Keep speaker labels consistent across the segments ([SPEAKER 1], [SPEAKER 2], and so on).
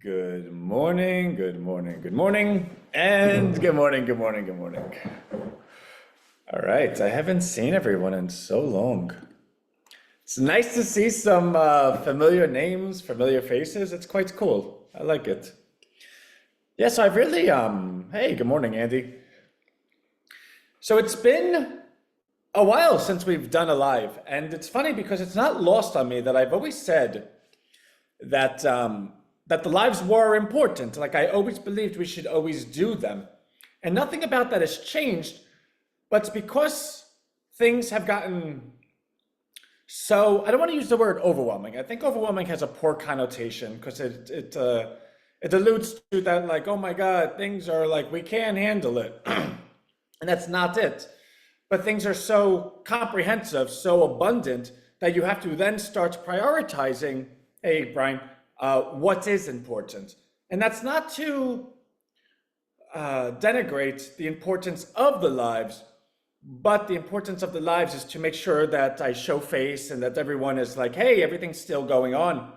[SPEAKER 1] Good morning, good morning, good morning, and good morning, good morning, good morning. All right, I haven't seen everyone in so long. It's nice to see some familiar names, familiar faces. It's quite cool. I like it. Yeah, so I've really, hey, good morning, Andy. So it's been a while since we've done a live, and it's funny because it's not lost on me that I've always said that that the lives were important. Like I always believed we should always do them. And nothing about that has changed, but it's because things have gotten so, I don't want to use the word overwhelming. I think overwhelming has a poor connotation because it alludes to that like, oh my God, things are like we can't handle it. And that's not it. But things are so comprehensive, so abundant that you have to then start prioritizing, hey, Brian, what is important. And that's not to denigrate the importance of the lives, but the importance of the lives is to make sure that I show face and that everyone is like, hey, everything's still going on.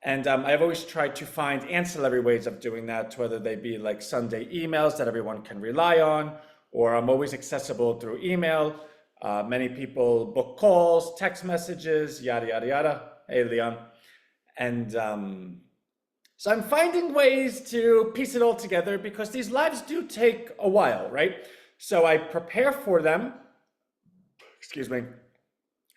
[SPEAKER 1] And I've always tried to find ancillary ways of doing that, whether they be like Sunday emails that everyone can rely on, or I'm always accessible through email. Many people book calls, text messages, yada, yada, yada. Hey, Leon. And so I'm finding ways to piece it all together because these lives do take a while, right? So I prepare for them, excuse me.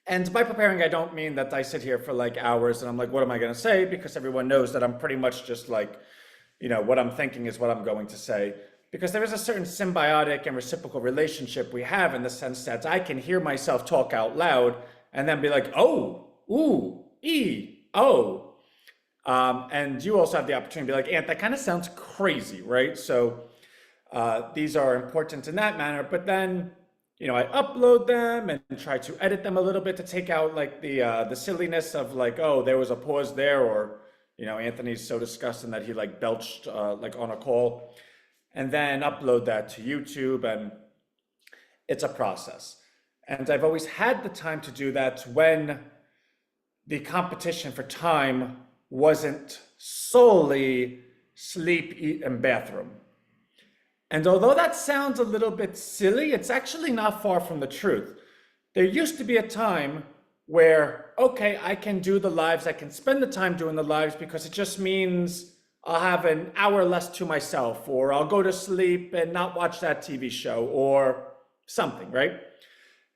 [SPEAKER 1] And by preparing, I don't mean that I sit here for like hours and I'm like, what am I going to say? Because everyone knows that I'm pretty much just like, you know, what I'm thinking is what I'm going to say. Because there is a certain symbiotic and reciprocal relationship we have in the sense that I can hear myself talk out loud and then be like, oh, ooh, oh. And you also have the opportunity to be like, Ant, that kind of sounds crazy, right? So these are important in that manner. But then, you know, I upload them and try to edit them a little bit to take out like the silliness of like, oh, there was a pause there, or you know, Anthony's so disgusting that he like belched like on a call, and then upload that to YouTube, and it's a process. And I've always had the time to do that when the competition for time wasn't solely sleep, eat, and bathroom. And although that sounds a little bit silly, it's actually not far from the truth. There used to be a time where, okay, I can do the lives, I can spend the time doing the lives because it just means I'll have an hour less to myself, or I'll go to sleep and not watch that TV show, or something, right?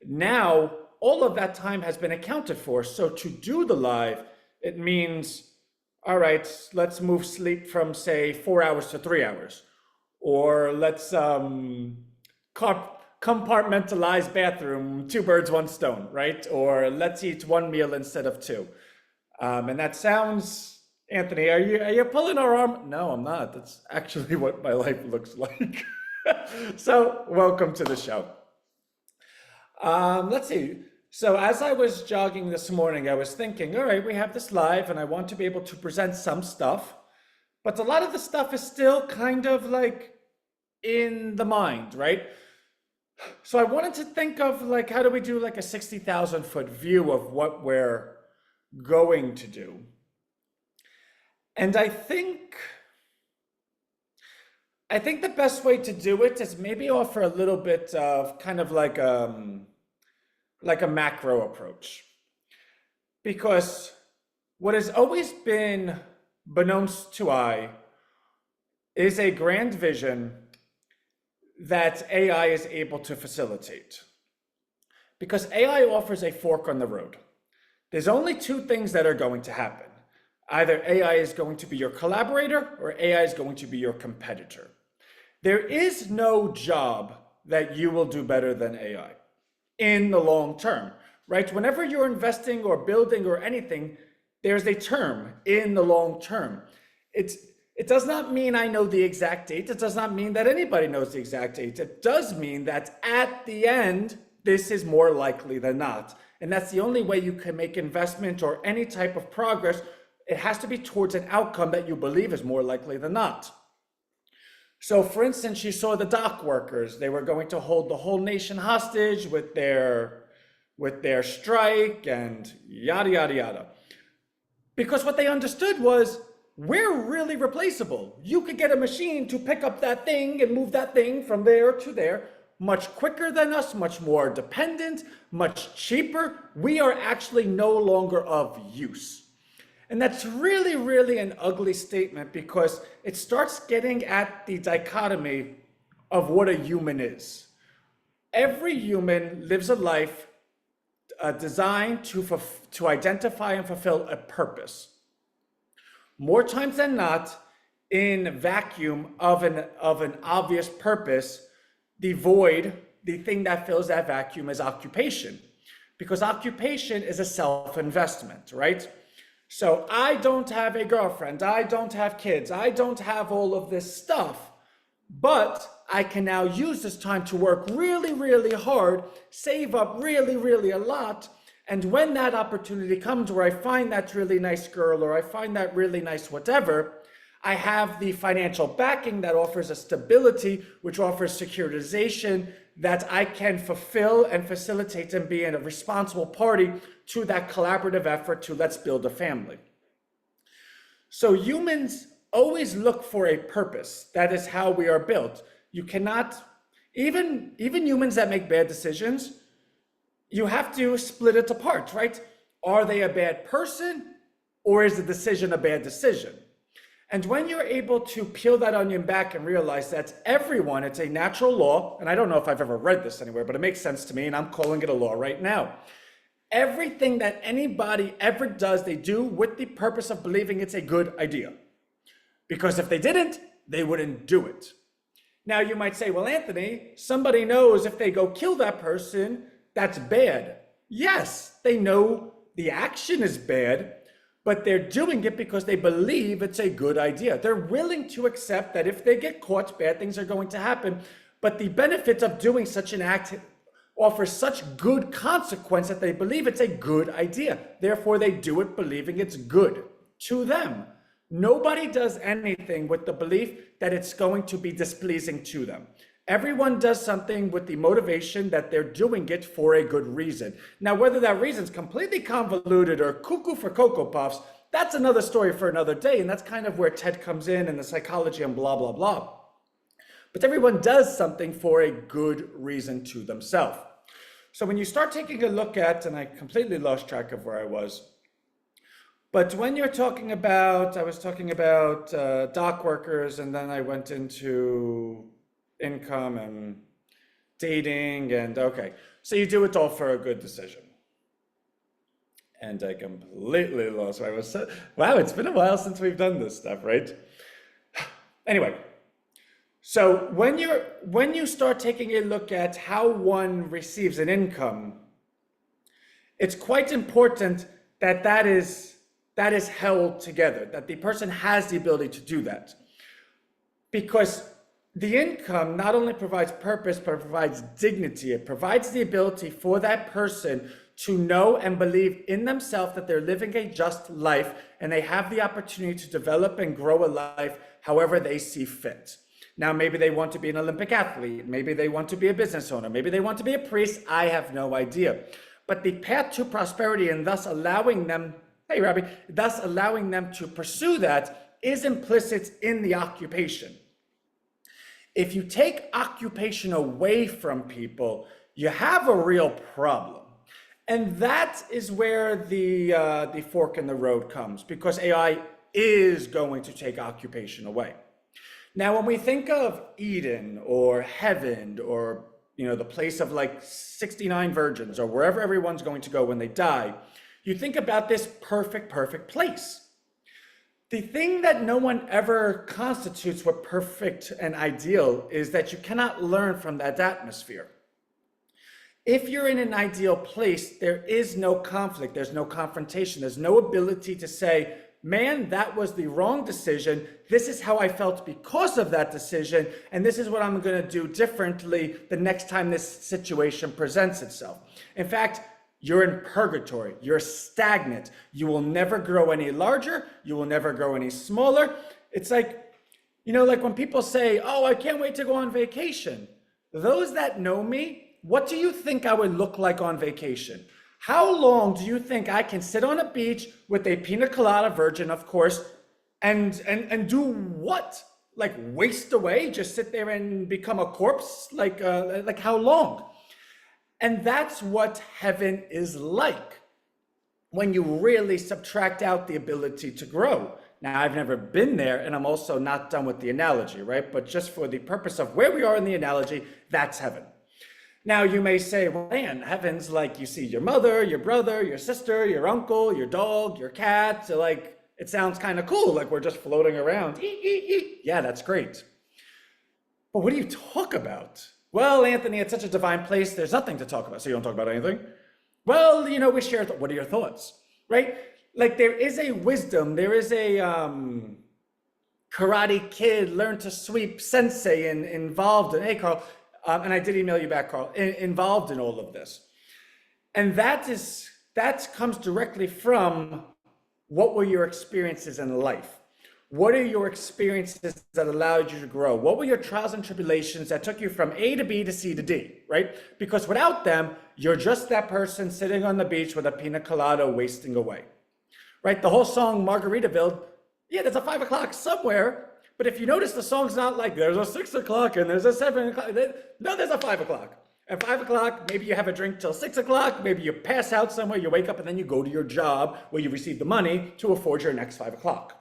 [SPEAKER 1] Now, all of that time has been accounted for. So to do the live, it means, all right, let's move sleep from say 4 hours to 3 hours. Or let's compartmentalize bathroom, two birds, one stone, right? Or let's eat one meal instead of two. And that sounds, Anthony, are you pulling our arm? No, I'm not. That's actually what my life looks like. So welcome to the show. Let's see. So as I was jogging this morning, I was thinking, all right, we have this live and I want to be able to present some stuff, but a lot of the stuff is still kind of like in the mind, right? So I wanted to think of like, how do we do like a 60,000 foot view of what we're going to do? And I think the best way to do it is maybe offer a little bit of kind of like a macro approach. Because what has always been beknownst to I is a grand vision that AI is able to facilitate. Because AI offers a fork on the road. There's only two things that are going to happen. Either AI is going to be your collaborator or AI is going to be your competitor. There is no job that you will do better than AI in the long term, right? Whenever you're investing or building or anything, there's a term, in the long term. It does not mean I know the exact date. It does not mean that anybody knows the exact date. It does mean that at the end, this is more likely than not. And that's the only way you can make investment or any type of progress. It has to be towards an outcome that you believe is more likely than not. So for instance, you saw the dock workers. They were going to hold the whole nation hostage with their strike and yada, yada, yada. Because what they understood was we're really replaceable. You could get a machine to pick up that thing and move that thing from there to there much quicker than us, much more dependent, much cheaper. We are actually no longer of use. And that's really, really an ugly statement because it starts getting at the dichotomy of what a human is. Every human lives a life designed to identify and fulfill a purpose. More times than not, in vacuum of an obvious purpose, the void, the thing that fills that vacuum is occupation. Because occupation is a self-investment, right? So I don't have a girlfriend, I don't have kids, I don't have all of this stuff, but I can now use this time to work really, really hard, save up really, really a lot. And when that opportunity comes where I find that really nice girl or I find that really nice whatever, I have the financial backing that offers a stability, which offers securitization that I can fulfill and facilitate and be a responsible party to that collaborative effort to let's build a family. So humans always look for a purpose. That is how we are built. You cannot, even humans that make bad decisions, you have to split it apart, right? Are they a bad person or is the decision a bad decision? And when you're able to peel that onion back and realize that everyone, it's a natural law, and I don't know if I've ever read this anywhere, but it makes sense to me and I'm calling it a law right now. Everything that anybody ever does, they do with the purpose of believing it's a good idea. Because if they didn't, they wouldn't do it. Now you might say, well, Anthony, somebody knows if they go kill that person, that's bad. Yes, they know the action is bad, but they're doing it because they believe it's a good idea. They're willing to accept that if they get caught, bad things are going to happen. But the benefits of doing such an act offer such good consequence that they believe it's a good idea. Therefore, they do it believing it's good to them. Nobody does anything with the belief that it's going to be displeasing to them. Everyone does something with the motivation that they're doing it for a good reason. Now, whether that reason is completely convoluted or cuckoo for Cocoa Puffs, that's another story for another day. And that's kind of where TED comes in and the psychology and blah, blah, blah. But everyone does something for a good reason to themselves. So when you start taking a look at, and I completely lost track of where I was, but when you're talking about, I was talking about dock workers, and then I went into income and dating, and okay, so you do it all for a good decision. And I completely lost where I was. Wow, it's been a while since we've done this stuff, right? Anyway, so when you start taking a look at how one receives an income, it's quite important that that is held together, that the person has the ability to do that. Because the income not only provides purpose, but it provides dignity. It provides the ability for that person to know and believe in themselves that they're living a just life and they have the opportunity to develop and grow a life however they see fit. Now, maybe they want to be an Olympic athlete. Maybe they want to be a business owner. Maybe they want to be a priest. I have no idea. But the path to prosperity and thus allowing them, hey, Rabbi, thus allowing them to pursue that is implicit in the occupation. If you take occupation away from people, you have a real problem. And that is where the fork in the road comes, because AI is going to take occupation away. Now, when we think of Eden or heaven or the place of like 69 virgins or wherever everyone's going to go when they die, you think about this perfect place. The thing that no one ever constitutes what perfect and ideal is that you cannot learn from that atmosphere. If you're in an ideal place, there is no conflict, there's no confrontation, there's no ability to say, man, that was the wrong decision. This is how I felt because of that decision, and this is what I'm going to do differently the next time this situation presents itself. In fact, you're in purgatory, you're stagnant. You will never grow any larger, you will never grow any smaller. It's like, like when people say, oh, I can't wait to go on vacation. Those that know me, what do you think I would look like on vacation? How long do you think I can sit on a beach with a pina colada virgin, of course, And do what? Like waste away? Just sit there and become a corpse? Like how long? And that's what heaven is like when you really subtract out the ability to grow. Now, I've never been there, and I'm also not done with the analogy, right? But just for the purpose of where we are in the analogy, that's heaven. Now, you may say, well, man, heaven's like you see your mother, your brother, your sister, your uncle, your dog, your cat. So, like, it sounds kind of cool, like we're just floating around. Yeah, that's great. But what do you talk about? Well, Anthony, it's such a divine place, there's nothing to talk about. So you don't talk about anything? Well, we share, what are your thoughts, right? Like there is a wisdom, there is a Karate Kid, Learn to Sweep sensei involved in, hey, Carl, and I did email you back, Carl, involved in all of this. And that comes directly from what were your experiences in life? What are your experiences that allowed you to grow? What were your trials and tribulations that took you from A to B to C to D, right? Because without them, you're just that person sitting on the beach with a pina colada wasting away, right? The whole song Margaritaville, yeah, there's a 5 o'clock somewhere, but if you notice, the song's not like there's a 6 o'clock and there's a 7 o'clock. No, there's a 5 o'clock. At 5 o'clock, maybe you have a drink till 6 o'clock, maybe you pass out somewhere, you wake up, and then you go to your job where you receive the money to afford your next 5 o'clock.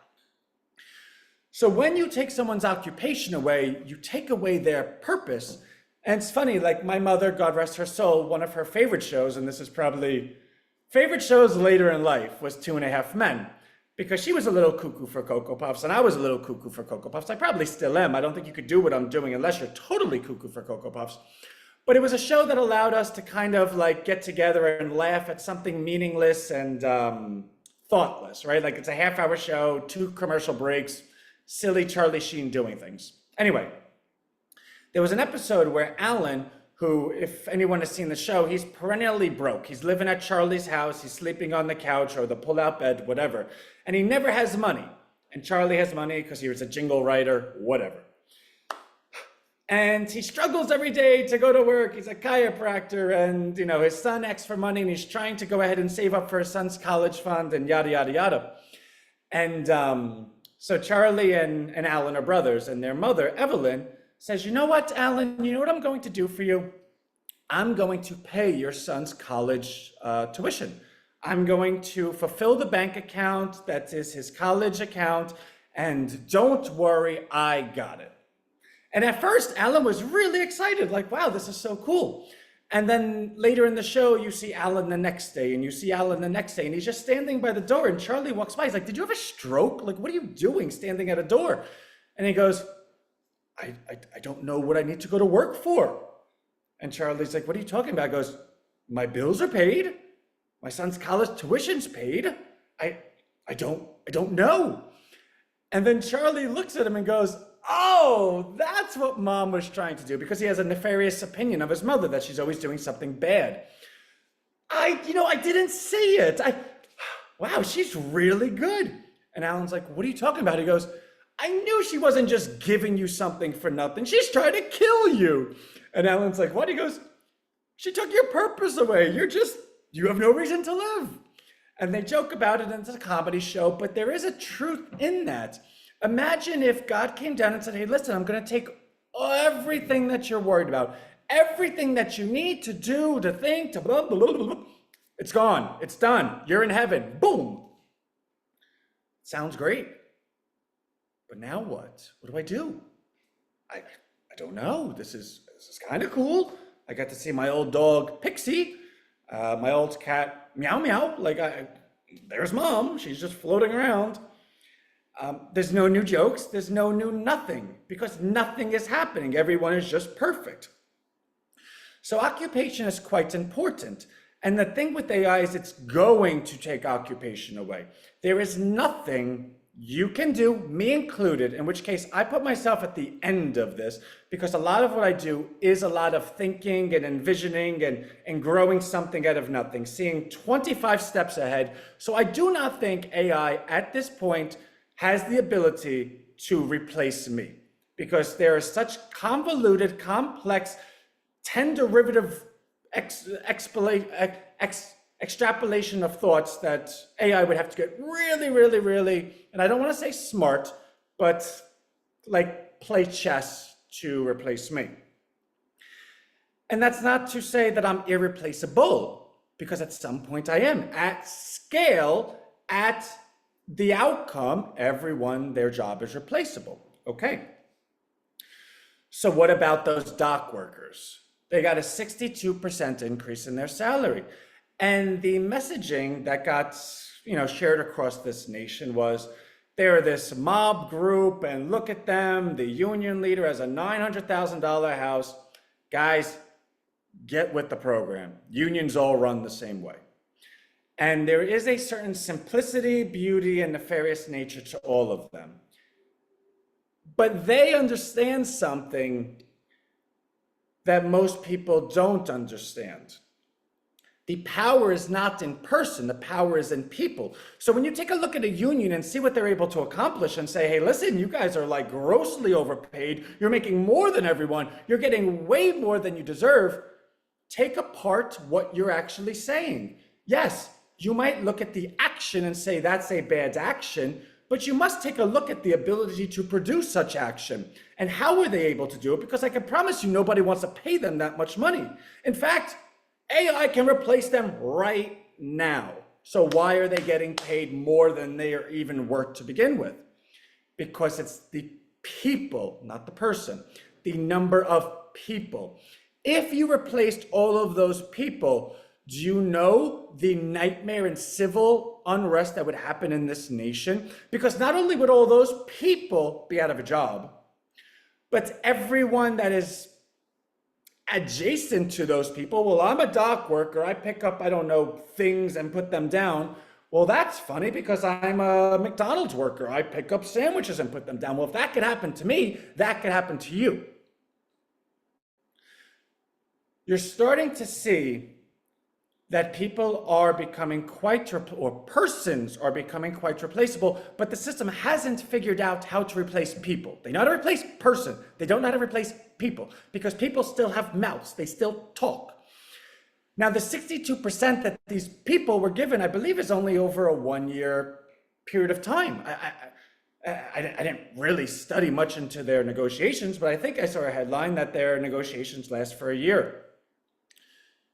[SPEAKER 1] So when you take someone's occupation away, you take away their purpose. And it's funny, like my mother, God rest her soul, one of her favorite shows, and this is probably favorite shows later in life, was 2.5 Men. Because she was a little cuckoo for Cocoa Puffs, and I was a little cuckoo for Cocoa Puffs. I probably still am. I don't think you could do what I'm doing unless you're totally cuckoo for Cocoa Puffs. But it was a show that allowed us to kind of like get together and laugh at something meaningless and thoughtless, right? Like it's a half-hour show, 2 commercial breaks, silly Charlie Sheen doing things. Anyway, there was an episode where Alan, who, if anyone has seen the show, he's perennially broke. He's living at Charlie's house, he's sleeping on the couch or the pull-out bed, whatever. And he never has money. And Charlie has money because he was a jingle writer, whatever. And he struggles every day to go to work. He's a chiropractor, and his son asks for money, and he's trying to go ahead and save up for his son's college fund and yada, yada, yada. And so Charlie and Alan are brothers, and their mother, Evelyn, says, you know what, Alan, you know what I'm going to do for you? I'm going to pay your son's college tuition. I'm going to fulfill the bank account that is his college account, and don't worry, I got it. And at first, Alan was really excited, like, wow, this is so cool. And then later in the show, you see Alan the next day, and you see Alan the next day, and he's just standing by the door, and Charlie walks by. He's like, did you have a stroke? Like, what are you doing standing at a door? And he goes, I don't know what I need to go to work for. And Charlie's like, what are you talking about? He goes, my bills are paid. My son's college tuition's paid. I don't know. And then Charlie looks at him and goes, oh, that's what Mom was trying to do, because he has a nefarious opinion of his mother that she's always doing something bad. I didn't see it. Wow, she's really good. And Alan's like, what are you talking about? He goes, I knew she wasn't just giving you something for nothing. She's trying to kill you. And Alan's like, what? He goes, she took your purpose away. You have no reason to live. And they joke about it, and it's a comedy show, but there is a truth in that. Imagine if God came down and said, hey, listen, I'm going to take everything that you're worried about, everything that you need to do, to think, to blah, blah, blah, blah. It's gone. It's done. You're in heaven. Boom. Sounds great. But now what? What do I do? I don't know. This is kind of cool. I got to see my old dog, Pixie, my old cat, Meow Meow. There's Mom. She's just floating around. There's no new jokes. There's no new nothing, because nothing is happening. Everyone is just perfect. So occupation is quite important. And the thing with AI is it's going to take occupation away. There is nothing you can do, me included, in which case I put myself at the end of this, because a lot of what I do is a lot of thinking and envisioning and growing something out of nothing, seeing 25 steps ahead. So I do not think AI at this point has the ability to replace me, because there is such convoluted, complex, 10 derivative extrapolation of thoughts that AI would have to get really, really, really, and I don't want to say smart, but like play chess to replace me. And that's not to say that I'm irreplaceable, because at some point I am. At scale, at the outcome, everyone, their job is replaceable. Okay. So what about those dock workers? They got a 62% increase in their salary. And the messaging that got, shared across this nation was, they're this mob group, and look at them, the union leader has a $900,000 house. Guys, get with the program. Unions all run the same way. And there is a certain simplicity, beauty, and nefarious nature to all of them. But they understand something that most people don't understand. The power is not in person, the power is in people. So when you take a look at a union and see what they're able to accomplish and say, hey, listen, you guys are like grossly overpaid, you're making more than everyone, you're getting way more than you deserve, take apart what you're actually saying. Yes, you might look at the action and say that's a bad action, but you must take a look at the ability to produce such action. And how are they able to do it? Because I can promise you nobody wants to pay them that much money. In fact, AI can replace them right now. So why are they getting paid more than they are even worth to begin with? Because it's the people, not the person, the number of people. If you replaced all of those people, do you know the nightmare and civil unrest that would happen in this nation? Because not only would all those people be out of a job, but everyone that is adjacent to those people, well, I'm a dock worker, I pick up, I don't know, things and put them down. Well, that's funny because I'm a McDonald's worker, I pick up sandwiches and put them down. Well, if that could happen to me, that could happen to you. You're starting to see that people are becoming persons are becoming quite replaceable, but the system hasn't figured out how to replace people. They know how to replace person. They don't know how to replace people, because people still have mouths. They still talk. Now, the 62% that these people were given, I believe, is only over a 1-year period of time. I didn't really study much into their negotiations, but I think I saw a headline that their negotiations last for a year.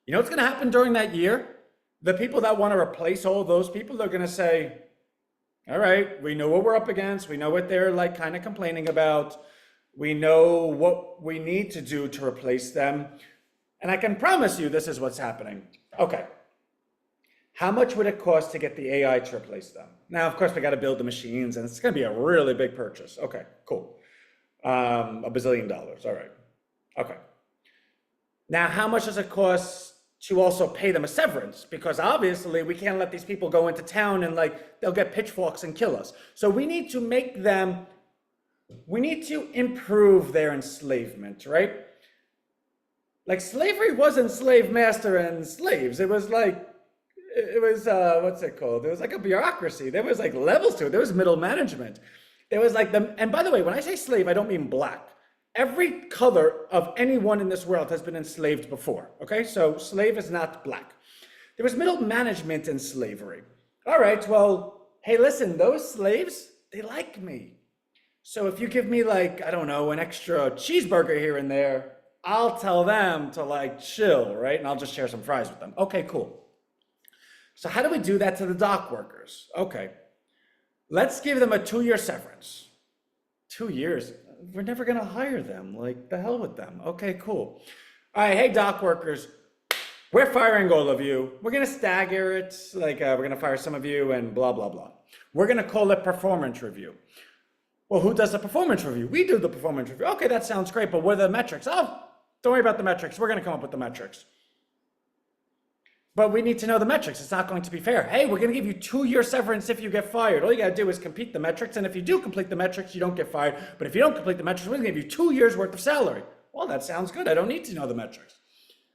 [SPEAKER 1] You know what's going to happen during that year? The people that want to replace all those people are going to say, all right, we know what we're up against. We know what they're like kind of complaining about. We know what we need to do to replace them. And I can promise you this is what's happening. Okay. How much would it cost to get the AI to replace them? Now, of course, we got to build the machines, and it's going to be a really big purchase. Okay, cool. $1 billion. All right. Okay. Now, how much does it cost to also pay them a severance? Because obviously we can't let these people go into town and they'll get pitchforks and kill us. So we need to improve their enslavement, right? Like slavery wasn't slave master and slaves. It was what's it called? It was like a bureaucracy. There was like levels to it. There was middle management. There was like and by the way, when I say slave, I don't mean black. Every color of anyone in this world has been enslaved before, okay? So slave is not black. There was middle management in slavery. All right, well, hey, listen, those slaves, they like me. So if you give me like, I don't know, an extra cheeseburger here and there, I'll tell them to chill, right? And I'll just share some fries with them. Okay, cool. So how do we do that to the dock workers? Okay, let's give them a 2-year severance. 2 years? We're never going to hire them. Like, the hell with them. Okay, cool. All right, hey, dock workers, we're firing all of you. We're going to stagger it. We're going to fire some of you and blah, blah, blah. We're going to call it performance review. Well, who does the performance review? We do the performance review. Okay, that sounds great, but what are the metrics? Oh, don't worry about the metrics. We're going to come up with the metrics. But we need to know the metrics. It's not going to be fair. Hey, we're going to give you 2-year severance if you get fired. All you got to do is complete the metrics. And if you do complete the metrics, you don't get fired. But if you don't complete the metrics, we're going to give you 2 years worth of salary. Well, that sounds good. I don't need to know the metrics.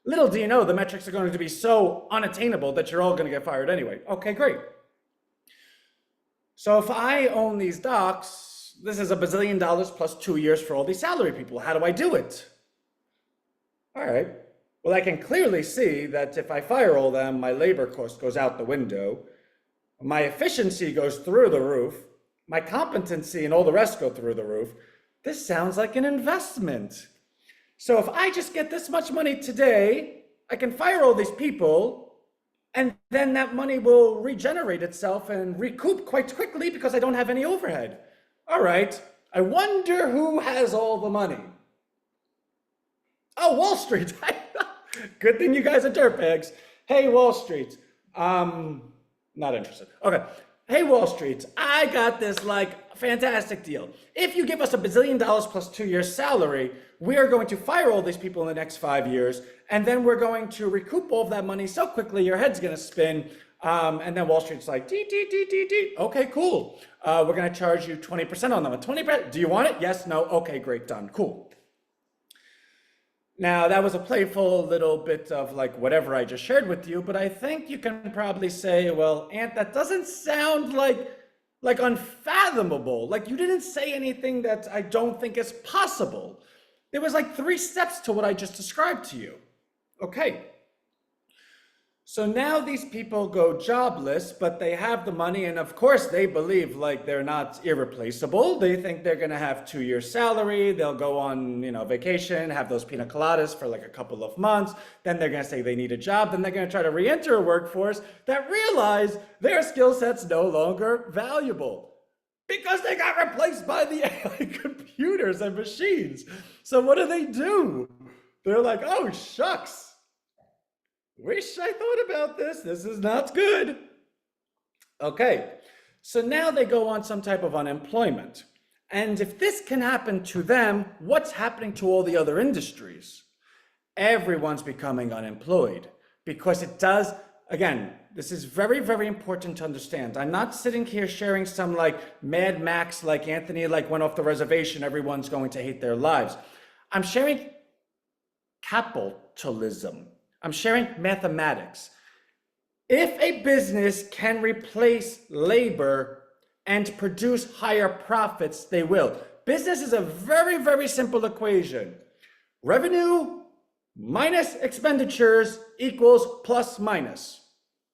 [SPEAKER 1] Little do you know, the metrics are going to be so unattainable that you're all going to get fired anyway. Okay, great. So if I own these docks, this is $1 billion plus 2 years for all these salary people. How do I do it? All right. Well, I can clearly see that if I fire all them, my labor cost goes out the window, my efficiency goes through the roof, my competency and all the rest go through the roof. This sounds like an investment. So if I just get this much money today, I can fire all these people, and then that money will regenerate itself and recoup quite quickly because I don't have any overhead. All right, I wonder who has all the money. Oh, Wall Street. Good thing you guys are dirtbags. Hey, Wall Street. Not interested. Okay. Hey, Wall Street, I got this like fantastic deal. If you give us $1 bazillion plus 2 years salary, we are going to fire all these people in the next 5 years, and then we're going to recoup all of that money so quickly your head's going to spin. And then Wall Street's like, okay, cool. We're going to charge you 20% on them. 20%, do you want it? Yes, no, okay, great, done, cool. Now, that was a playful little bit of like whatever I just shared with you, but I think you can probably say, well, Ant, that doesn't sound like unfathomable. Like you didn't say anything that I don't think is possible. There was like 3 steps to what I just described to you. Okay. So now these people go jobless, but they have the money, and of course they believe like they're not irreplaceable. They think they're gonna have 2 years salary, they'll go on, vacation, have those pina coladas for like a couple of months, then they're gonna say they need a job, then they're gonna try to re-enter a workforce that realize their skill set's no longer valuable because they got replaced by the AI computers and machines. So what do? They're like, oh shucks. Wish I thought about this. This is not good. Okay, so now they go on some type of unemployment. And if this can happen to them, what's happening to all the other industries? Everyone's becoming unemployed because it does, again, this is very, very important to understand. I'm not sitting here sharing some like Mad Max, like Anthony, like went off the reservation, everyone's going to hate their lives. I'm sharing capitalism. I'm sharing mathematics. If a business can replace labor and produce higher profits, they will. Business is a very, very simple equation. Revenue minus expenditures equals plus minus.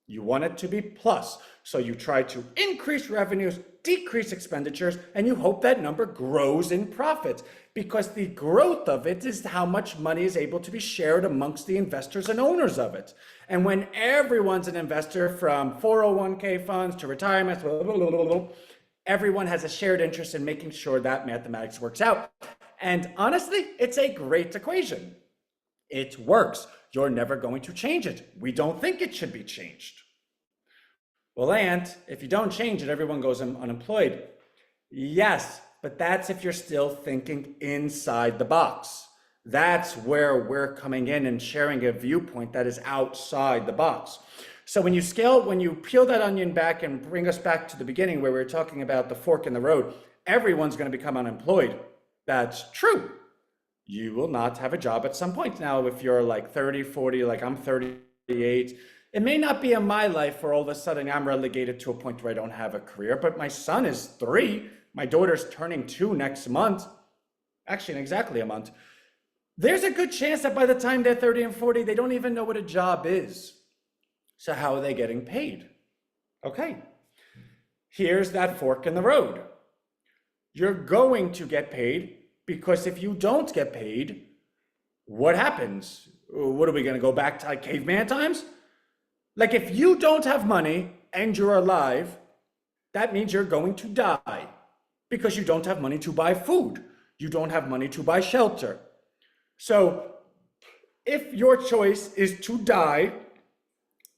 [SPEAKER 1] You want it to be plus. So you try to increase revenues, decrease expenditures, and you hope that number grows in profits because the growth of it is how much money is able to be shared amongst the investors and owners of it. And when everyone's an investor, from 401k funds to retirement, everyone has a shared interest in making sure that mathematics works out. And honestly, it's a great equation. It works. You're never going to change it. We don't think it should be changed. Well, Ant, if you don't change it, everyone goes unemployed. Yes, but that's if you're still thinking inside the box. That's where we're coming in and sharing a viewpoint that is outside the box. So when you peel that onion back and bring us back to the beginning where we were talking about the fork in the road, everyone's going to become unemployed. That's true. You will not have a job at some point. Now, if you're like 30, 40, like I'm 38, it may not be in my life where all of a sudden I'm relegated to a point where I don't have a career, but my son is 3. My daughter's turning 2 next month. Actually, in exactly a month. There's a good chance that by the time they're 30 and 40, they don't even know what a job is. So how are they getting paid? Okay, here's that fork in the road. You're going to get paid because if you don't get paid, what happens? What are we going to go back to like caveman times? Like if you don't have money and you're alive, that means you're going to die because you don't have money to buy food. You don't have money to buy shelter. So if your choice is to die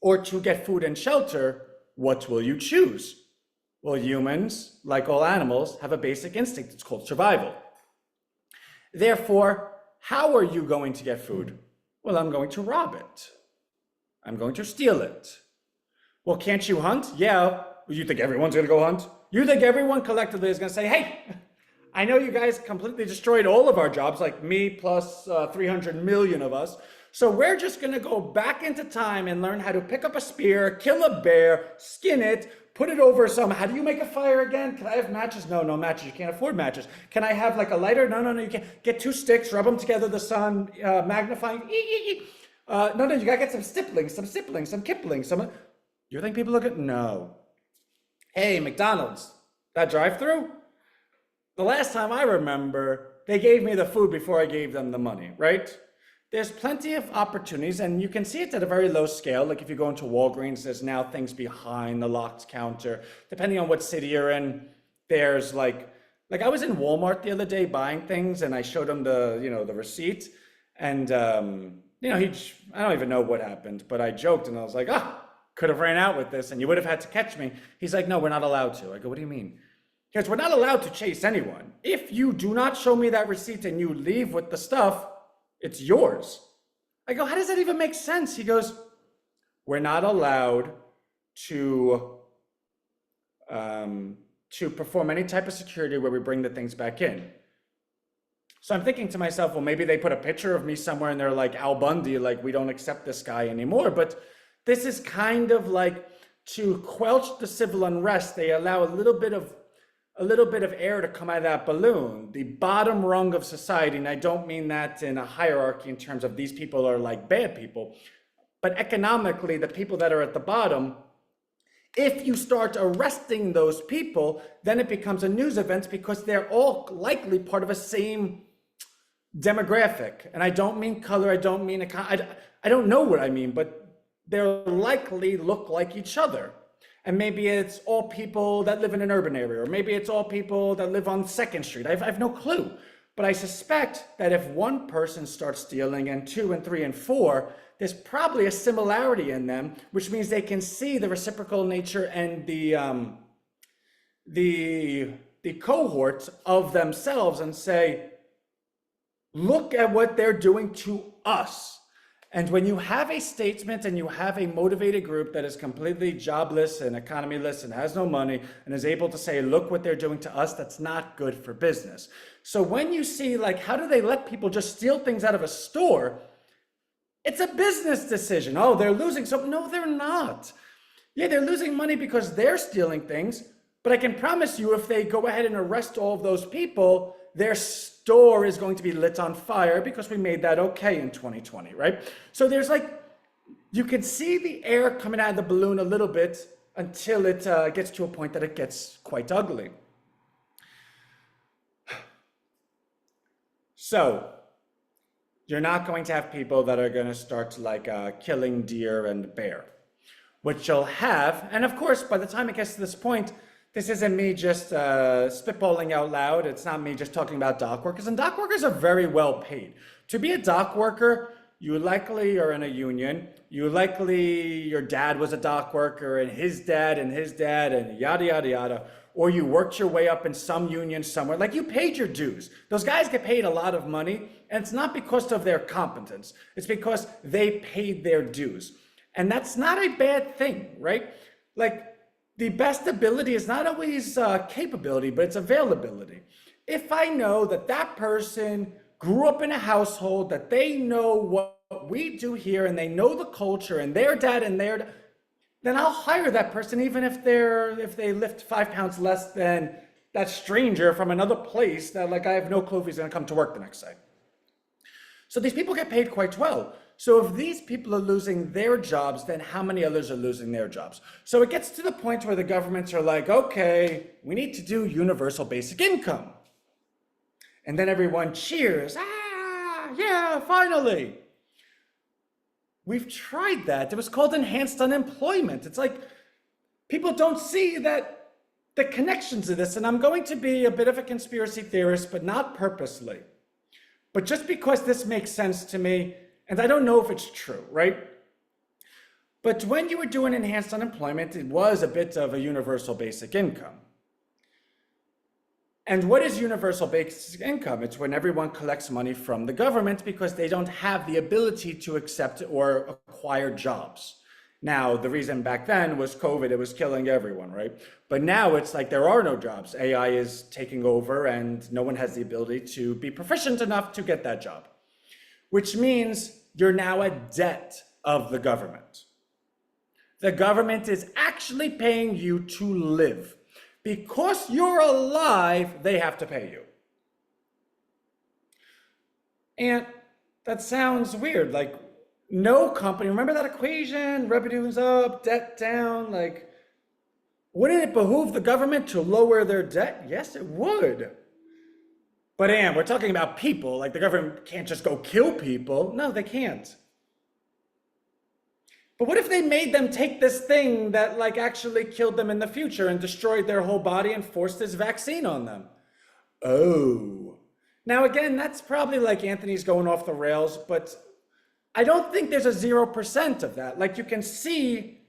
[SPEAKER 1] or to get food and shelter, what will you choose? Well, humans, like all animals, have a basic instinct. It's called survival. Therefore, how are you going to get food? Well, I'm going to rob it. I'm going to steal it. Well, can't you hunt? Yeah. You think everyone's going to go hunt? You think everyone collectively is going to say, hey, I know you guys completely destroyed all of our jobs, like me plus 300 million of us. So we're just going to go back into time and learn how to pick up a spear, kill a bear, skin it, put it over some. How do you make a fire again? Can I have matches? No, no matches. You can't afford matches. Can I have like a lighter? No, no, no. You can't. Get 2 sticks, rub them together, the sun, magnifying. No, no, you gotta get some stippling, some kipling, some. You think people look at? No. Hey, McDonald's, that drive-through? The last time I remember, they gave me the food before I gave them the money, right? There's plenty of opportunities, and you can see it at a very low scale. Like if you go into Walgreens, there's now things behind the locked counter. Depending on what city you're in, there's like I was in Walmart the other day buying things, and I showed him the receipt, and I don't even know what happened, but I joked and I was like, could have ran out with this, and you would have had to catch me. He's like, no, we're not allowed to. I go, what do you mean? Because we're not allowed to chase anyone. If you do not show me that receipt and you leave with the stuff, it's yours. I go, how does that even make sense? He goes, we're not allowed to perform any type of security where we bring the things back in. So I'm thinking to myself, well, maybe they put a picture of me somewhere and they're like Al Bundy, like we don't accept this guy anymore. But this is kind of like to quelch the civil unrest. They allow a little bit of air to come out of that balloon, the bottom rung of society. And I don't mean that in a hierarchy in terms of these people are like bad people, but economically, the people that are at the bottom, if you start arresting those people, then it becomes a news event because they're all likely part of a same demographic. And I don't mean color, I don't mean, I don't know what I mean, but they're likely look like each other. And maybe it's all people that live in an urban area, or maybe it's all people that live on 2nd Street. I have no clue. But I suspect that if one person starts stealing and 2 and 3 and 4, there's probably a similarity in them, which means they can see the reciprocal nature and the cohorts of themselves and say, look at what they're doing to us. And when you have a statement and you have a motivated group that is completely jobless and economyless and has no money and is able to say, look what they're doing to us, that's not good for business. So when you see like, how do they let people just steal things out of a store? It's a business decision. Oh, they're losing something. No, they're not. Yeah, they're losing money because they're stealing things. But I can promise you, if they go ahead and arrest all of those people, their store is going to be lit on fire because we made that okay in 2020, right? So there's like, you can see the air coming out of the balloon a little bit until it gets to a point that it gets quite ugly. So you're not going to have people that are going to start like killing deer and bear. What you'll have, and of course, by the time it gets to this point, this isn't me just spitballing out loud. It's not me just talking about dock workers. And dock workers are very well paid. To be a dock worker, you likely are in a union. You likely, your dad was a dock worker and his dad and yada, yada, yada. Or you worked your way up in some union somewhere. Like you paid your dues. Those guys get paid a lot of money. And it's not because of their competence. It's because they paid their dues. And that's not a bad thing, right? Like, the best ability is not always capability, but it's availability. If I know that that person grew up in a household, that they know what we do here and they know the culture and their dad and their, then I'll hire that person even if they lift 5 pounds less than that stranger from another place that like I have no clue if he's gonna come to work the next day. So these people get paid quite well. So if these people are losing their jobs, then how many others are losing their jobs? So it gets to the point where the governments are like, okay, we need to do universal basic income. And then everyone cheers, yeah, finally. We've tried that. It was called enhanced unemployment. It's like, people don't see that the connections of this, and I'm going to be a bit of a conspiracy theorist, but not purposely. But just because this makes sense to me, and I don't know if it's true, right? But when you were doing enhanced unemployment, it was a bit of a universal basic income. And what is universal basic income? It's when everyone collects money from the government because they don't have the ability to accept or acquire jobs. Now, the reason back then was COVID, it was killing everyone, right? But now it's like there are no jobs. AI is taking over and no one has the ability to be proficient enough to get that job. Which means you're now a debt of the government. The government is actually paying you to live. Because you're alive, they have to pay you. And that sounds weird, like no company, remember that equation? Revenues up, debt down. Like, wouldn't it behoove the government to lower their debt? Yes, it would. But Anne, we're talking about people. Like, the government can't just go kill people. No, they can't. But what if they made them take this thing that like actually killed them in the future and destroyed their whole body and forced this vaccine on them? Oh. Now again, that's probably like Anthony's going off the rails, but I don't think there's a 0% of that. Like you can see,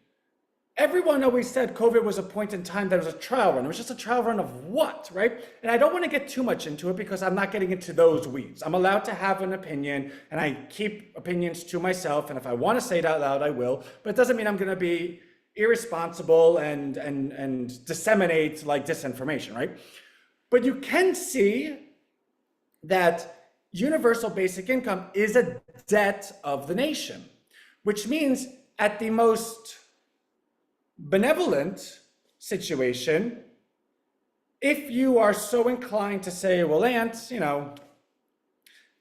[SPEAKER 1] everyone always said COVID was a point in time that was a trial run. It was just a trial run of what, right? And I don't want to get too much into it because I'm not getting into those weeds. I'm allowed to have an opinion and I keep opinions to myself. And if I want to say it out loud, I will. But it doesn't mean I'm going to be irresponsible and disseminate like disinformation, right? But you can see that universal basic income is a debt of the nation, which means at the most benevolent situation, if you are so inclined to say, well, Ant, you know,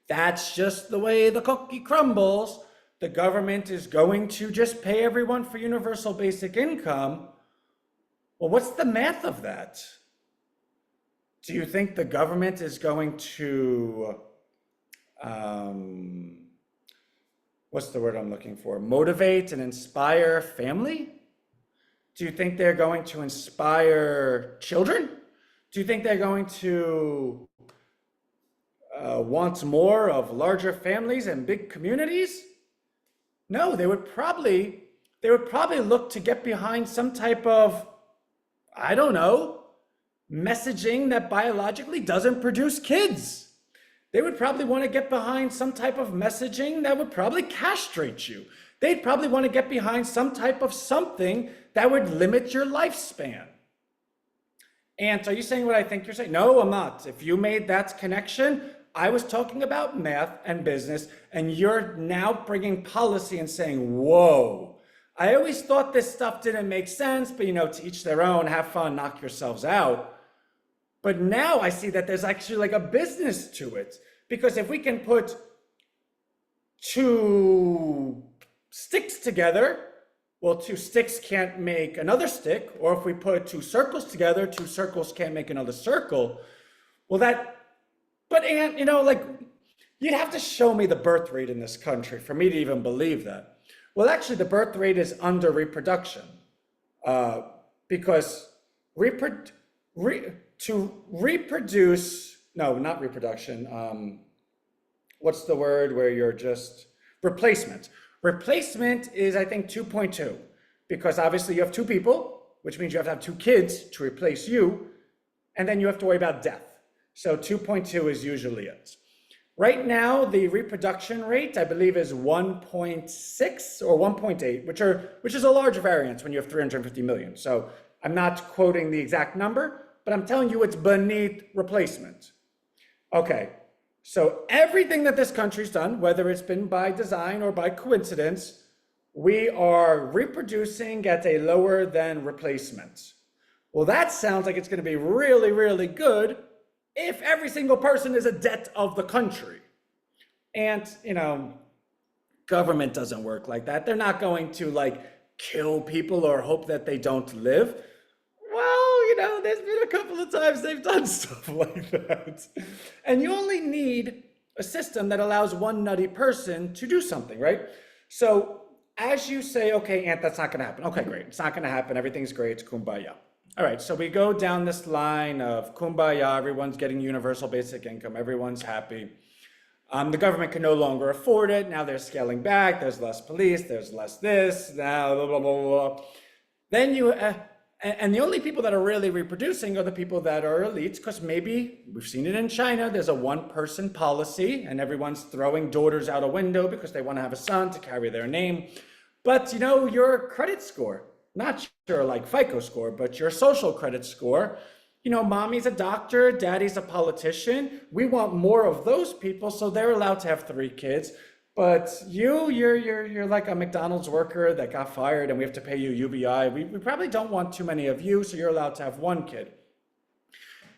[SPEAKER 1] that's just the way the cookie crumbles, the government is going to just pay everyone for universal basic income. Well, what's the math of that? Do you think the government is going to, what's the word I'm looking for? Motivate and inspire family? Do you think they're going to inspire children? Do you think they're going to want more of larger families and big communities? No, they would probably look to get behind some type of, I don't know, messaging that biologically doesn't produce kids. They would probably want to get behind some type of messaging that would probably castrate you. They'd probably want to get behind some type of something that would limit your lifespan. And are you saying what I think you're saying? No, I'm not. If you made that connection, I was talking about math and business, and you're now bringing policy and saying, whoa, I always thought this stuff didn't make sense, but you know, to each their own, have fun, knock yourselves out. But now I see that there's actually like a business to it, because if we can put two sticks together, well, two sticks can't make another stick, or if we put two circles together, two circles can't make another circle. Well, but Ant, you know, like, you'd have to show me the birth rate in this country for me to even believe that. Well, actually, the birth rate is under reproduction, because to reproduce, no, not reproduction. What's the word where you're just replacement? Replacement is, I think, 2.2, because obviously you have two people, which means you have to have two kids to replace you, and then you have to worry about death. So 2.2 is usually it. Right now, the reproduction rate, I believe, is 1.6 or 1.8, which is a large variance when you have 350 million. So I'm not quoting the exact number, but I'm telling you it's beneath replacement. Okay. So everything that this country's done, whether it's been by design or by coincidence, we are reproducing at a lower than replacement. Well, that sounds like it's going to be really, really good if every single person is a debt of the country. And, you know, government doesn't work like that. They're not going to like kill people or hope that they don't live. Well, you know, there's been a couple of times they've done stuff like that. And you only need a system that allows one nutty person to do something, right? So as you say, okay, Ant, that's not going to happen. Okay, great. It's not going to happen. Everything's great. It's kumbaya. All right, so we go down this line of kumbaya. Everyone's getting universal basic income. Everyone's happy. The government can no longer afford it. Now they're scaling back. There's less police. There's less this. Now, blah, blah, blah, blah. Then you... and the only people that are really reproducing are the people that are elites, because maybe we've seen it in China. There's a one-person policy, and everyone's throwing daughters out a window because they want to have a son to carry their name. But, you know, your credit score, not your like FICO score, but your social credit score, you know, mommy's a doctor, daddy's a politician. We want more of those people, so they're allowed to have 3 kids. But you're like a McDonald's worker that got fired and we have to pay you UBI. We probably don't want too many of you, so you're allowed to have 1 kid.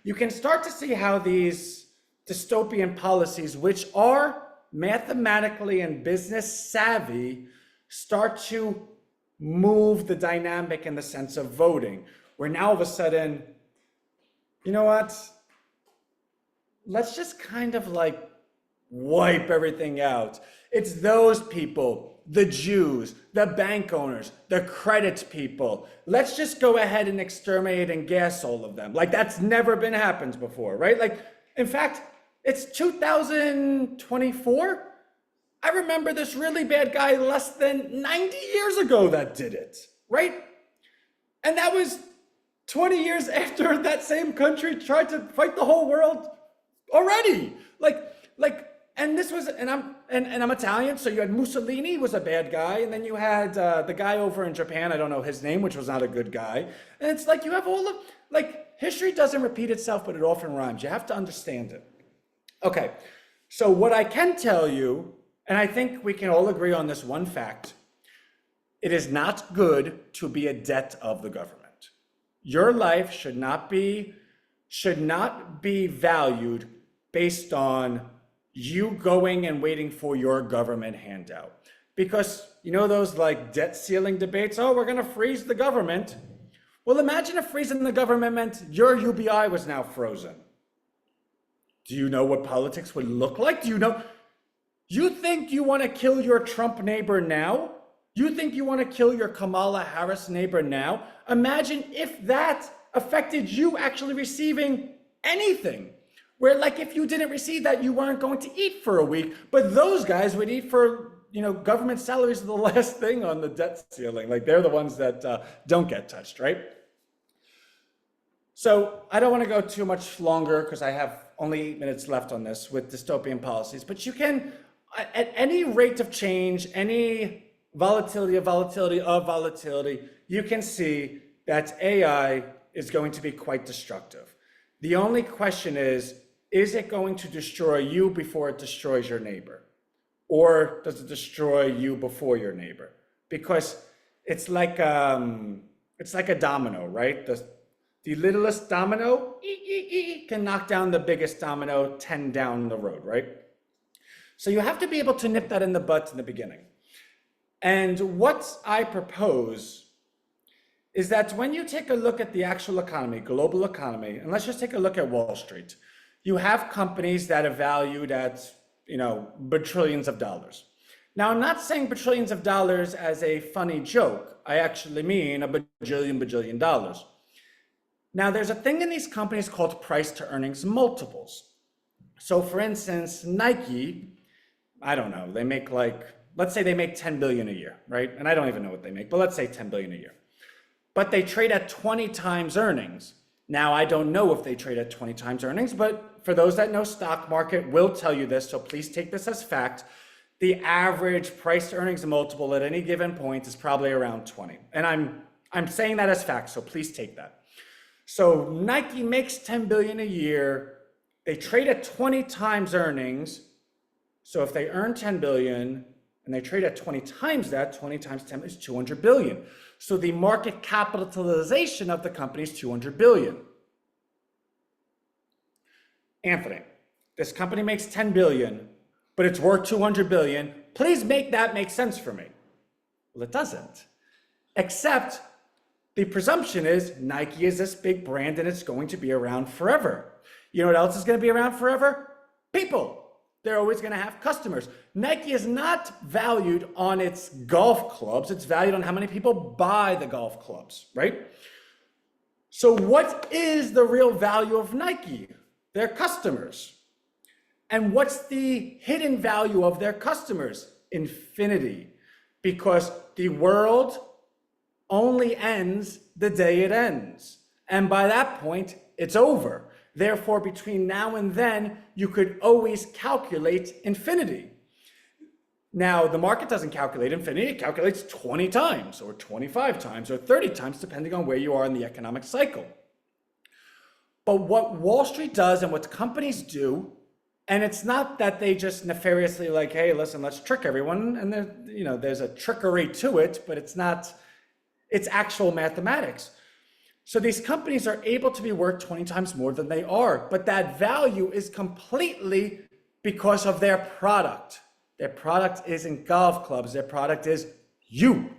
[SPEAKER 1] You can start to see how these dystopian policies, which are mathematically and business savvy start to move the dynamic in the sense of voting, where now all of a sudden, you know what? Let's just kind of like wipe everything out. It's those people, the Jews, the bank owners, the credit people. Let's just go ahead and exterminate and gas all of them. Like that's never been happened before, right? Like, in fact, it's 2024. I remember this really bad guy less than 90 years ago that did it, right? And that was 20 years after that same country tried to fight the whole world already. And this was, and I'm Italian, so you had Mussolini was a bad guy, and then you had the guy over in Japan, I don't know his name, which was not a good guy. And it's like you have all of, like, history doesn't repeat itself, but it often rhymes. You have to understand it. Okay, so what I can tell you, and I think we can all agree on this one fact, it is not good to be a debt of the government. Your life should not be valued based on you going and waiting for your government handout. Because you know those like debt ceiling debates, oh, we're gonna freeze the government. Well, imagine if freezing the government meant your UBI was now frozen. Do you know what politics would look like? Do you know? You think you wanna kill your Trump neighbor now? You think you wanna kill your Kamala Harris neighbor now? Imagine if that affected you actually receiving anything. Where like if you didn't receive that, you weren't going to eat for a week, but those guys would eat for, you know, government salaries are the last thing on the debt ceiling. Like they're the ones that don't get touched, right? So I don't want to go too much longer because I have only 8 minutes left on this with dystopian policies, but you can, at any rate of change, any volatility, you can see that AI is going to be quite destructive. The only question is it going to destroy you before it destroys your neighbor? Or does it destroy you before your neighbor? Because it's like a domino, right? The littlest domino can knock down the biggest domino 10 down the road, right? So you have to be able to nip that in the bud in the beginning. And what I propose is that when you take a look at the actual economy, global economy, and let's just take a look at Wall Street, you have companies that are valued at, you know, bajillions of dollars. Now, I'm not saying bajillions of dollars as a funny joke. I actually mean a bajillion dollars. Now, there's a thing in these companies called price to earnings multiples. So for instance, Nike, I don't know, they make like, let's say they make 10 billion a year, right? And I don't even know what they make, but let's say 10 billion a year. But they trade at 20 times earnings. Now, I don't know if they trade at 20 times earnings, but for those that know stock market will tell you this, so please take this as fact. The average price to earnings multiple at any given point is probably around 20. And I'm saying that as fact, so please take that. So Nike makes 10 billion a year. They trade at 20 times earnings. So if they earn 10 billion and they trade at 20 times that, 20 times 10 is 200 billion. So the market capitalization of the company is 200 billion. Anthony, this company makes 10 billion, but it's worth 200 billion. Please make that make sense for me. Well, it doesn't. Except the presumption is Nike is this big brand and it's going to be around forever. You know what else is going to be around forever? People. They're always going to have customers. Nike is not valued on its golf clubs. It's valued on how many people buy the golf clubs, right? So what is the real value of Nike? Their customers. And what's the hidden value of their customers? Infinity. Because the world only ends the day it ends. And by that point, it's over. Therefore, between now and then, you could always calculate infinity. Now, the market doesn't calculate infinity. It calculates 20 times or 25 times or 30 times, depending on where you are in the economic cycle. But what Wall Street does and what companies do, and it's not that they just nefariously like, hey, listen, let's trick everyone. And there, you know, there's a trickery to it, but it's not, it's actual mathematics. So these companies are able to be worth 20 times more than they are, but that value is completely because of their product. Their product isn't golf clubs. Their product is you.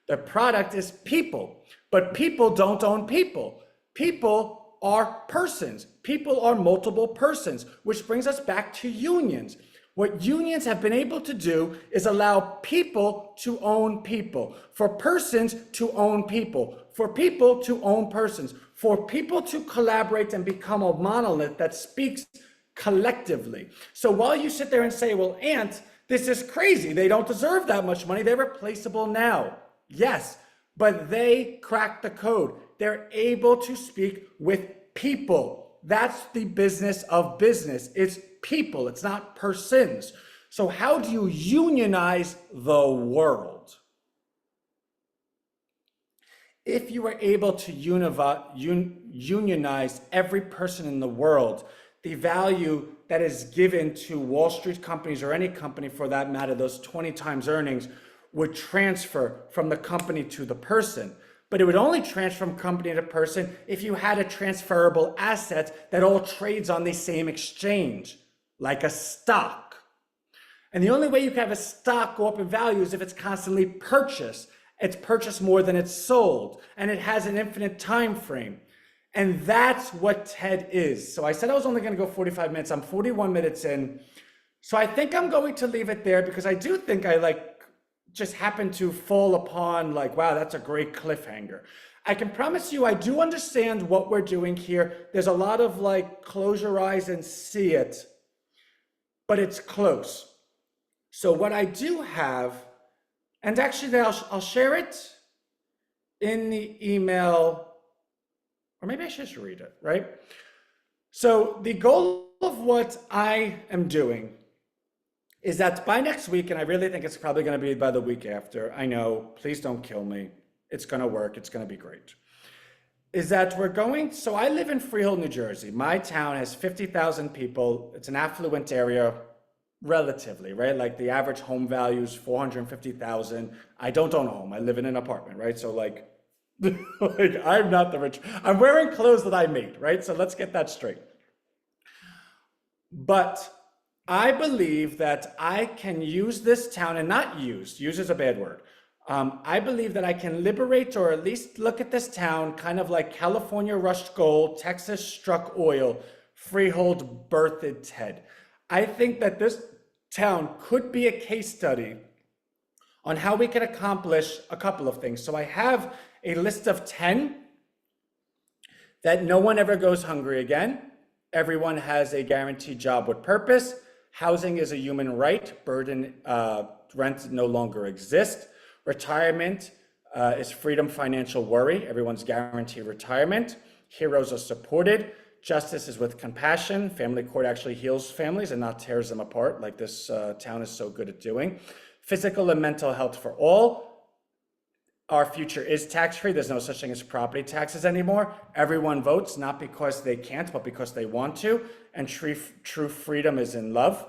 [SPEAKER 1] Their product is people. But people don't own people. People are persons. People are multiple persons, which brings us back to unions. What unions have been able to do is allow people to own people, for persons to own people, for people to own persons, for people to collaborate and become a monolith that speaks collectively. So while you sit there and say, well, Ant, this is crazy. They don't deserve that much money. They're replaceable now. Yes, but they cracked the code. They're able to speak with people. That's the business of business. It's people. It's not persons. So how do you unionize the world? If you were able to unionize every person in the world, the value that is given to Wall Street companies, or any company for that matter, those 20 times earnings, would transfer from the company to the person. But it would only transfer from company to person if you had a transferable asset that all trades on the same exchange, like a stock. And the only way you can have a stock go up in value is if it's constantly purchased. It's purchased more than it's sold, and it has an infinite time frame. And that's what TED is. So I said I was only going to go 45 minutes. I'm 41 minutes in. So I think I'm going to leave it there, because I do think I just happen to fall upon wow, that's a great cliffhanger. I can promise you I do understand what we're doing here. There's a lot of close your eyes and see it, but it's close. So what I do have, and actually I'll share it in the email, or maybe I should just read it, right? So the goal of what I am doing is that by next week, and I really think it's probably going to be by the week after, I know, please don't kill me. It's going to work. It's going to be great. Is that so I live in Freehold, New Jersey. My town has 50,000 people. It's an affluent area, relatively, right? Like the average home value is 450,000. I don't own a home. I live in an apartment, right? So I'm not the rich. I'm wearing clothes that I made, right? So let's get that straight. But I believe that I can use this town, and not use is a bad word. I believe that I can liberate, or at least look at this town kind of like California rushed gold, Texas struck oil, Freehold birthed TED. I think that this town could be a case study on how we can accomplish a couple of things. So I have a list of 10. That no one ever goes hungry again. Everyone has a guaranteed job with purpose. Housing is a human right. Rent no longer exists. Retirement is freedom, financial worry. Everyone's guaranteed retirement. Heroes are supported. Justice is with compassion. Family court actually heals families and not tears them apart, like this town is so good at doing. Physical and mental health for all. Our future is tax-free. There's no such thing as property taxes anymore. Everyone votes, not because they can't, but because they want to. And true freedom is in love.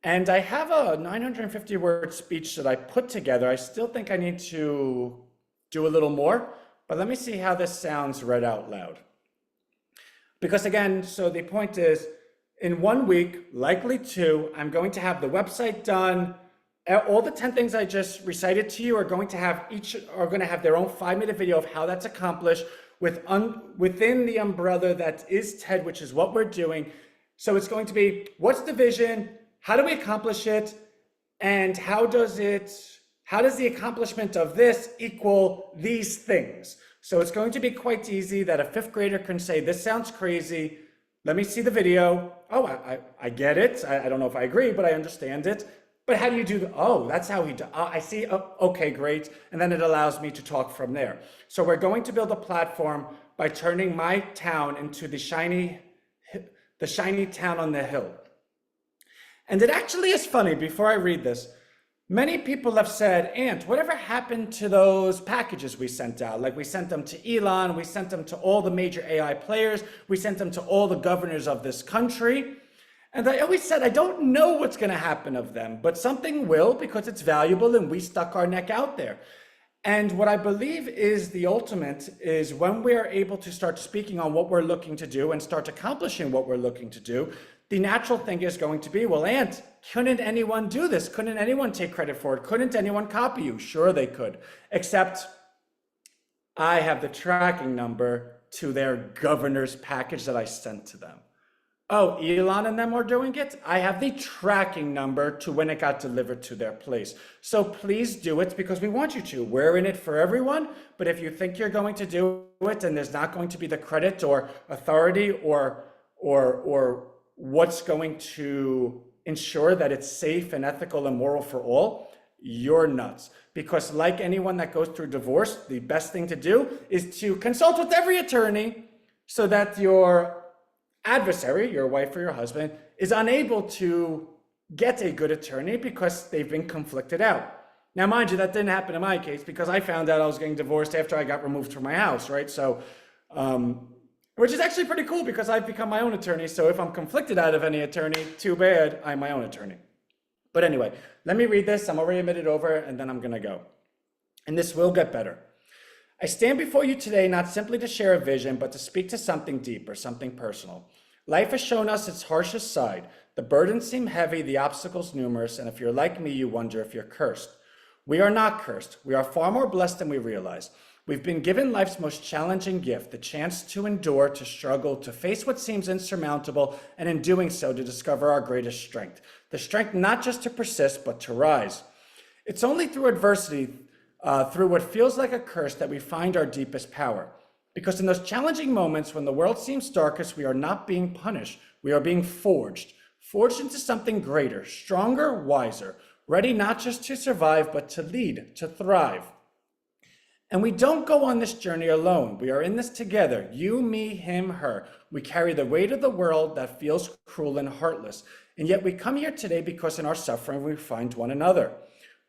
[SPEAKER 1] And I have a 950-word speech that I put together. I still think I need to do a little more, but let me see how this sounds read out loud. Because again, so the point is, in 1 week, likely 2, I'm going to have the website done. All the 10 things I just recited to you are going to have their own 5-minute video of how that's accomplished within the umbrella that is TED, which is what we're doing. So it's going to be, what's the vision? How do we accomplish it? And how does the accomplishment of this equal these things? So it's going to be quite easy that a 5th grader can say, this sounds crazy. Let me see the video. Oh, I get it. I don't know if I agree, but I understand it. But how do you do that's how he does. I see. Oh, okay, great. And then it allows me to talk from there. So we're going to build a platform by turning my town into the shiny town on the hill. And it actually is funny, before I read this, many people have said, Ant, whatever happened to those packages we sent out? Like we sent them to Elon, we sent them to all the major AI players, we sent them to all the governors of this country. And I always said, I don't know what's going to happen of them, but something will, because it's valuable and we stuck our neck out there. And what I believe is the ultimate is when we are able to start speaking on what we're looking to do and start accomplishing what we're looking to do, the natural thing is going to be, well, Aunt, couldn't anyone do this? Couldn't anyone take credit for it? Couldn't anyone copy you? Sure, they could, except I have the tracking number to their governor's package that I sent to them. Oh, Elon and them are doing it? I have the tracking number to when it got delivered to their place. So please do it because we want you to. We're in it for everyone, but if you think you're going to do it and there's not going to be the credit or authority or what's going to ensure that it's safe and ethical and moral for all, you're nuts. Because like anyone that goes through divorce, the best thing to do is to consult with every attorney so that your adversary, your wife or your husband, is unable to get a good attorney because they've been conflicted out. Now, mind you, that didn't happen in my case because I found out I was getting divorced after I got removed from my house, right? So, which is actually pretty cool because I've become my own attorney. So if I'm conflicted out of any attorney, too bad, I'm my own attorney. But anyway, let me read this. I'm already a minute over and then I'm gonna go. And this will get better. I stand before you today not simply to share a vision, but to speak to something deeper, something personal. Life has shown us its harshest side. The burdens seem heavy, the obstacles numerous, and if you're like me, you wonder if you're cursed. We are not cursed. We are far more blessed than we realize. We've been given life's most challenging gift, the chance to endure, to struggle, to face what seems insurmountable, and in doing so, to discover our greatest strength. The strength not just to persist, but to rise. It's only through adversity, through what feels like a curse, that we find our deepest power. Because in those challenging moments when the world seems darkest, we are not being punished. We are being forged into something greater, stronger, wiser, ready not just to survive, but to lead, to thrive. And we don't go on this journey alone. We are in this together, you, me, him, her. We carry the weight of the world that feels cruel and heartless. And yet we come here today because in our suffering, we find one another.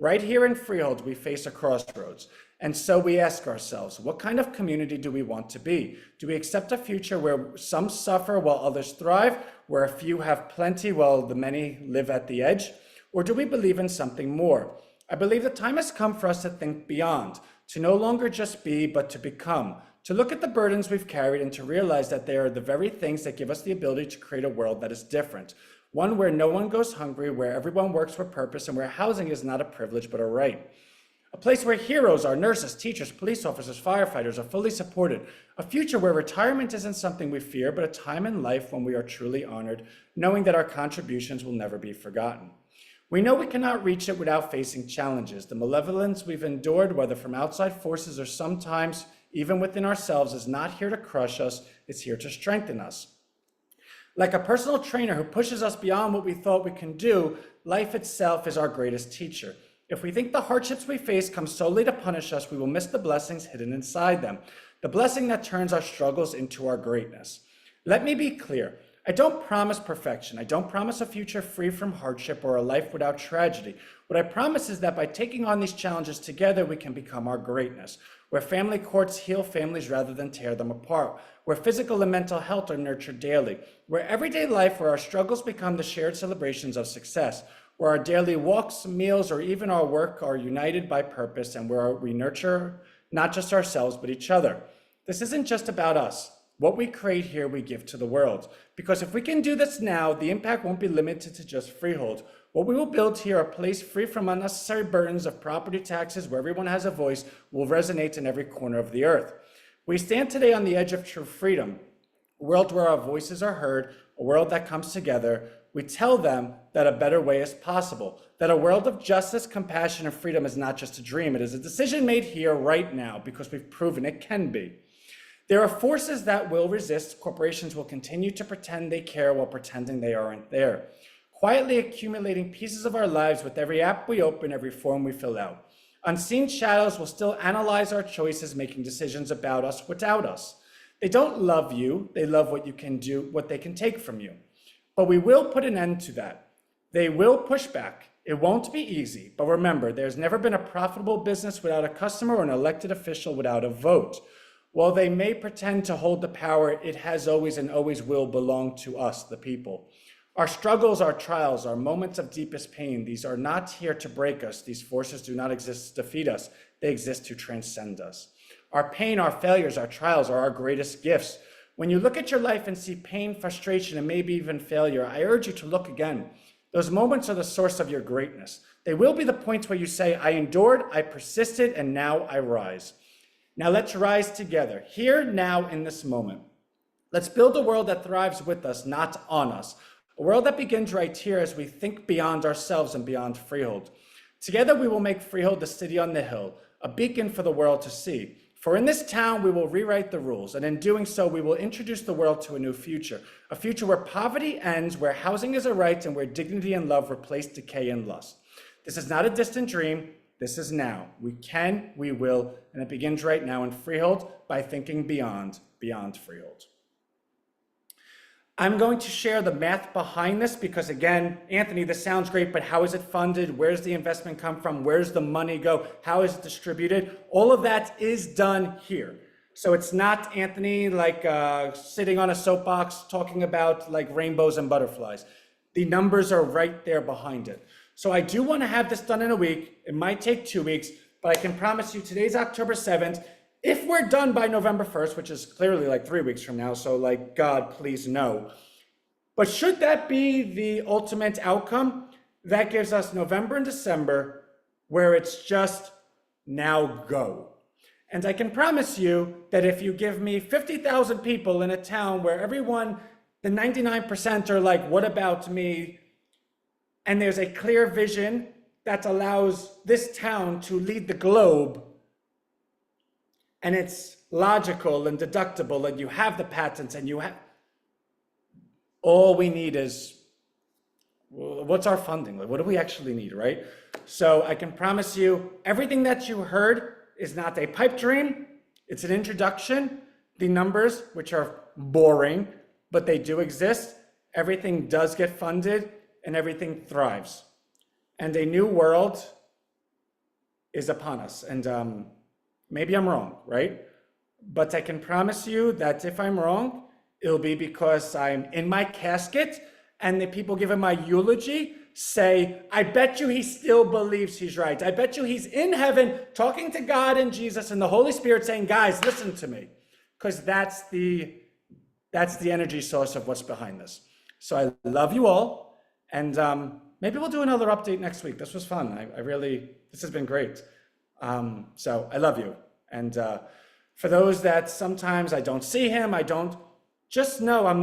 [SPEAKER 1] Right here in Freehold, we face a crossroads. And so we ask ourselves, what kind of community do we want to be? Do we accept a future where some suffer while others thrive, where a few have plenty while the many live at the edge? Or do we believe in something more? I believe the time has come for us to think beyond, to no longer just be, but to become, to look at the burdens we've carried and to realize that they are the very things that give us the ability to create a world that is different. One where no one goes hungry, where everyone works for purpose, and where housing is not a privilege but a right. A place where heroes, our nurses, teachers, police officers, firefighters are fully supported. A future where retirement isn't something we fear, but a time in life when we are truly honored, knowing that our contributions will never be forgotten. We know we cannot reach it without facing challenges. The malevolence we've endured, whether from outside forces or sometimes even within ourselves, is not here to crush us, it's here to strengthen us. Like a personal trainer who pushes us beyond what we thought we can do, life itself is our greatest teacher. If we think the hardships we face come solely to punish us, we will miss the blessings hidden inside them, the blessing that turns our struggles into our greatness. Let me be clear. I don't promise perfection. I don't promise a future free from hardship or a life without tragedy. What I promise is that by taking on these challenges together, we can become our greatness, where family courts heal families rather than tear them apart, where physical and mental health are nurtured daily, where everyday life, where our struggles become the shared celebrations of success, where our daily walks, meals, or even our work are united by purpose, and where we nurture not just ourselves, but each other. This isn't just about us. What we create here, we give to the world. Because if we can do this now, the impact won't be limited to just Freehold. What we will build here, a place free from unnecessary burdens of property taxes, where everyone has a voice, will resonate in every corner of the earth. We stand today on the edge of true freedom, a world where our voices are heard, a world that comes together. We tell them that a better way is possible, that a world of justice, compassion, and freedom is not just a dream. It is a decision made here right now because we've proven it can be. There are forces that will resist. Corporations will continue to pretend they care while pretending they aren't there, quietly accumulating pieces of our lives with every app we open, every form we fill out. Unseen shadows will still analyze our choices, making decisions about us without us. They don't love you. They love what you can do, what they can take from you. But we will put an end to that. They will push back. It won't be easy, but remember, there's never been a profitable business without a customer or an elected official without a vote. While they may pretend to hold the power, it has always and always will belong to us, the people. Our struggles, our trials, our moments of deepest pain, these are not here to break us. These forces do not exist to defeat us. They exist to transcend us. Our pain, our failures, our trials are our greatest gifts. When you look at your life and see pain, frustration, and maybe even failure, I urge you to look again. Those moments are the source of your greatness. They will be the points where you say, I endured, I persisted, and now I rise. Now let's rise together, here, now, in this moment. Let's build a world that thrives with us, not on us. A world that begins right here as we think beyond ourselves and beyond Freehold. Together we will make Freehold the city on the hill, a beacon for the world to see. For in this town we will rewrite the rules, and in doing so we will introduce the world to a new future. A future where poverty ends, where housing is a right, and where dignity and love replace decay and lust. This is not a distant dream, this is now. We can, we will, and it begins right now in Freehold by thinking beyond Freehold. I'm going to share the math behind this because, again, Anthony, this sounds great, but how is it funded? Where's the investment come from? Where's the money go? How is it distributed? All of that is done here. So it's not Anthony like sitting on a soapbox talking about like rainbows and butterflies. The numbers are right there behind it. So I do want to have this done in a week. It might take 2 weeks, but I can promise you today's October 7th. If we're done by November 1st, which is clearly like 3 weeks from now, so like, God, please no. But should that be the ultimate outcome, that gives us November and December where it's just now go. And I can promise you that if you give me 50,000 people in a town where everyone, the 99% are like, what about me? And there's a clear vision that allows this town to lead the globe, and it's logical and deductible, and you have the patents, and you have, all we need is, what's our funding? Like, what do we actually need, right? So I can promise you, everything that you heard is not a pipe dream, it's an introduction. The numbers, which are boring, but they do exist, everything does get funded, and everything thrives. And a new world is upon us. And maybe I'm wrong, right? But I can promise you that if I'm wrong, it'll be because I'm in my casket and the people giving my eulogy say, I bet you he still believes he's right. I bet you he's in heaven talking to God and Jesus and the Holy Spirit saying, guys, listen to me. Because that's the energy source of what's behind this. So I love you all. And maybe we'll do another update next week. This was fun. This has been great. So I love you. And for those that sometimes I don't see him, just know I'm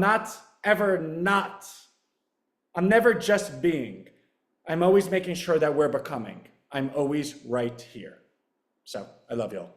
[SPEAKER 1] never just being. I'm always making sure that we're becoming. I'm always right here. So I love you all.